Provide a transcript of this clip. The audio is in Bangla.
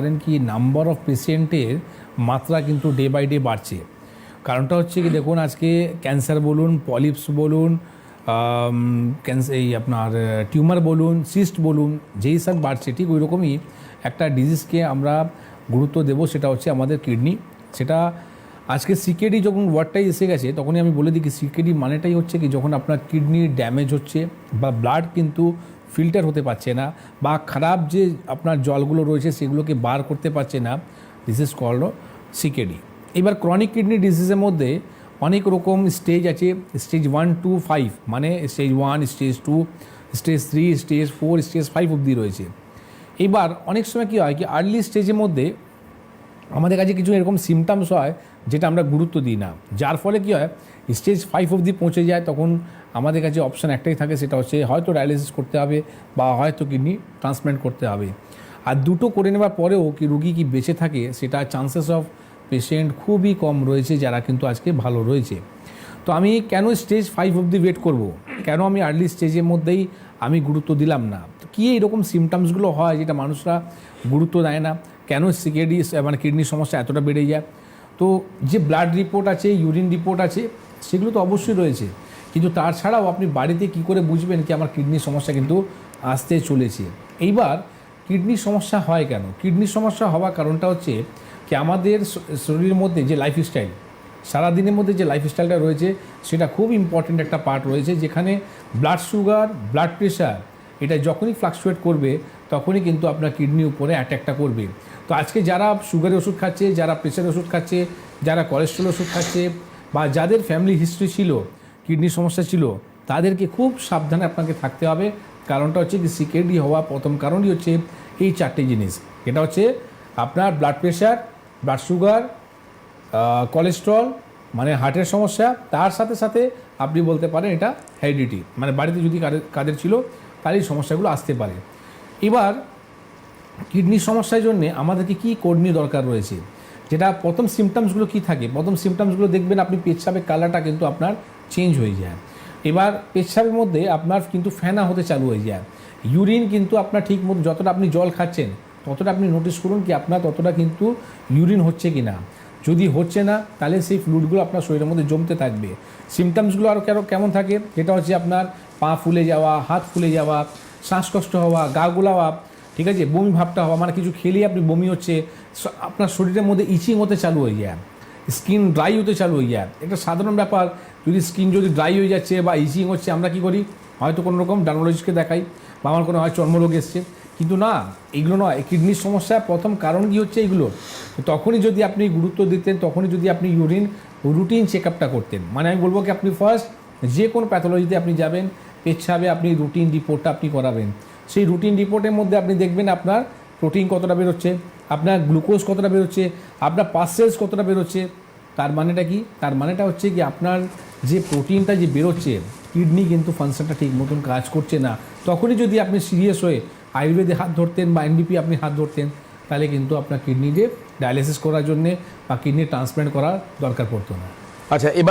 পারেন কি নাম্বার অফ পেশেন্টের মাত্রা কিন্তু ডে বাই ডে বাড়ছে। কারণটা হচ্ছে কি দেখুন, আজকে ক্যান্সার বলুন, পলিপস বলুন, এই আপনার টিউমার বলুন, সিস্ট বলুন, যেই সব বাড়ছে ঠিক ওই রকমই একটা ডিজিজকে আমরা গুরুত্ব দেব, সেটা হচ্ছে আমাদের কিডনি। সেটা আজকে সিকেডি যখন ওয়ার্ডটাই এসে গেছে তখনই আমি বলে দিই কি সিকেডি মানেটাই হচ্ছে কি যখন আপনার কিডনি ড্যামেজ হচ্ছে বা ব্লাড কিন্তু ফিল্টার হতে পারছে না বা খারাপ যে আপনার জলগুলো রয়েছে সেগুলোকে বার করতে পারছে না, দিস ইজ কল্ড সিকেডি। এবার ক্রনিক কিডনি ডিজিজের মধ্যে অনেক রকম স্টেজ আছে, স্টেজ 1 to 5, মানে stage 1, stage 2, stage 3, stage 4, stage 5 অবধি রয়েছে। এবার অনেক সময় কী হয় কি আর্লি স্টেজের মধ্যে আমাদের কাছে কিছু এরকম সিমটামস হয় যেটা আমরা গুরুত্ব দিই না, যার ফলে কী হয় স্টেজ 5 অবধি পৌঁছে যায়। তখন আমাদের কাছে অপশান একটাই থাকে, সেটা হচ্ছে হয়তো ডায়ালিসিস করতে হবে বা হয়তো কিডনি ট্রান্সপ্ল্যান্ট করতে হবে। আর দুটো করে নেওয়ার পরেও কি রুগী কি বেঁচে থাকে সেটা চান্সেস অফ পেশেন্ট খুবই কম রয়েছে, যারা কিন্তু আজকে ভালো রয়েছে। তো আমি কেন স্টেজ 5 অবধি ওয়েট করব, কেন আমি আর্লি স্টেজের মধ্যেই আমি গুরুত্ব দিলাম না? তো কী এইরকম সিমটামসগুলো হয় যেটা মানুষরা গুরুত্ব দেয় না? কেন সিকেডি মানে কিডনির সমস্যা এতটা বেড়ে যায়? তো যে ব্লাড রিপোর্ট আছে, ইউরিন রিপোর্ট আছে, সেগুলো তো অবশ্যই রয়েছে, কিন্তু তাছাড়াও আপনি বাড়িতে কি করে বুঝবেন কি আমার কিডনির সমস্যা কিন্তু আসতে চলেছে? এইবার কিডনির সমস্যা হয় কেন? কিডনির সমস্যা হওয়ার কারণটা হচ্ছে কি আমাদের শরীরের মধ্যে যে লাইফস্টাইল, সারাদিনের মধ্যে যে লাইফস্টাইলটা রয়েছে সেটা খুব ইম্পর্ট্যান্ট একটা পার্ট রয়েছে, যেখানে ব্লাড সুগার, ব্লাড প্রেশার এটা যখনই ফ্লাকচুয়েট করবে তখনই কিন্তু আপনার কিডনির উপরে অ্যাট্যাকটা করবে। তো আজকে যারা সুগারের ওষুধ খাচ্ছে, যারা প্রেশারের ওষুধ খাচ্ছে, যারা কোলেস্ট্রল ওষুধ খাচ্ছে, বা যাদের ফ্যামিলি হিস্ট্রি ছিল কিডনির সমস্যা ছিল, তাদেরকে খুব সাবধানে আপনাকে থাকতে হবে। কারণটা হচ্ছে কি সিকেডি হওয়া প্রথম কারণই হচ্ছে এই চারটে জিনিস। এটা হচ্ছে আপনার blood pressure, blood sugar, cholesterol মানে হার্টের সমস্যা, তার সাথে সাথে আপনি বলতে পারেন এটা হেরিডিটি, মানে বাড়িতে যদি কাদের ছিল তার এই সমস্যাগুলো আসতে পারে। এবার কিডনির সমস্যার জন্য আমাদেরকে কী করণীয় দরকার রয়েছে, যেটা প্রথম সিমটামসগুলো কী থাকে? প্রথম সিমটামসগুলো দেখবেন আপনি পেচ্ছাপের কালারটা কিন্তু আপনার চেঞ্জ হয়ে যায়। এবার পেচ্ছাপের মধ্যে আপনার কিন্তু ফেনা হতে চালু হয়ে যায়। ইউরিন কিন্তু আপনার ঠিক মতো যতটা আপনি জল খাচ্ছেন ততটা আপনি নোটিস করুন কি আপনার ততটা কিন্তু ইউরিন হচ্ছে কি না। যদি হচ্ছে না তাহলে সেই ফ্লুইডগুলো আপনার শরীরের মধ্যে জমতে থাকবে। সিমটামসগুলো আরও কেমন থাকে, যেটা হচ্ছে আপনার পা ফুলে যাওয়া, হাত ফুলে যাওয়া, শ্বাসকষ্ট হওয়া, গা গোলাওয়া, ঠিক আছে, বমি ভাবটা হওয়া, মানে কিছু খেলেই আপনি বমি হচ্ছে, আপনার শরীরের মধ্যে ইচিং হতে চালু হয়ে যায়, স্কিন ড্রাই হতে চালু হয়ে যায়। একটা সাধারণ ব্যাপার, যদি স্কিন যদি ড্রাই হয়ে যাচ্ছে বা ইচিং হচ্ছে, আমরা কী করি? হয়তো কোনো রকম ডার্মাটোলজিস্টকে দেখাই বা আমার কোনো হয় চর্মরোগ এসছে, কিন্তু না, এইগুলো নয়। কিডনির সমস্যা প্রথম কারণ কী হচ্ছে এইগুলো। তখনই যদি আপনি গুরুত্ব দিতেন, তখনই যদি আপনি ইউরিন রুটিন চেক আপটা করতেন, মানে আমি বলবো কি আপনি ফার্স্ট যে কোনো প্যাথোলজিতে আপনি যাবেন, পেচ্ছাবে আপনি রুটিন রিপোর্টটা আপনি করাবেন। সেই রুটিন রিপোর্টের মধ্যে আপনি দেখবেন আপনার প্রোটিন কতটা বেরোচ্ছে, আপনার গ্লুকোজ কতটা বেরোচ্ছে, আপনার পাসেলস কতটা বেরোচ্ছে। তার মানেটা কি? তার মানেটা হচ্ছে কি আপনার যে প্রোটিনটা যে বেরোচ্ছে, কিডনি কিন্তু ফাংশনটা ঠিক মতন কাজ করছে না। তখনই যদি আপনি সিরিয়াস হয়ে আয়ুর্বেদে হাত ধরতেন বা এনডিপি আপনি হাত ধরতেন, তাহলে কিন্তু আপনার কিডনি যে ডায়ালিসিস করার জন্যে বা কিডনি ট্রান্সপ্ল্যান্ট করার দরকার পড়তো না। আচ্ছা, এবার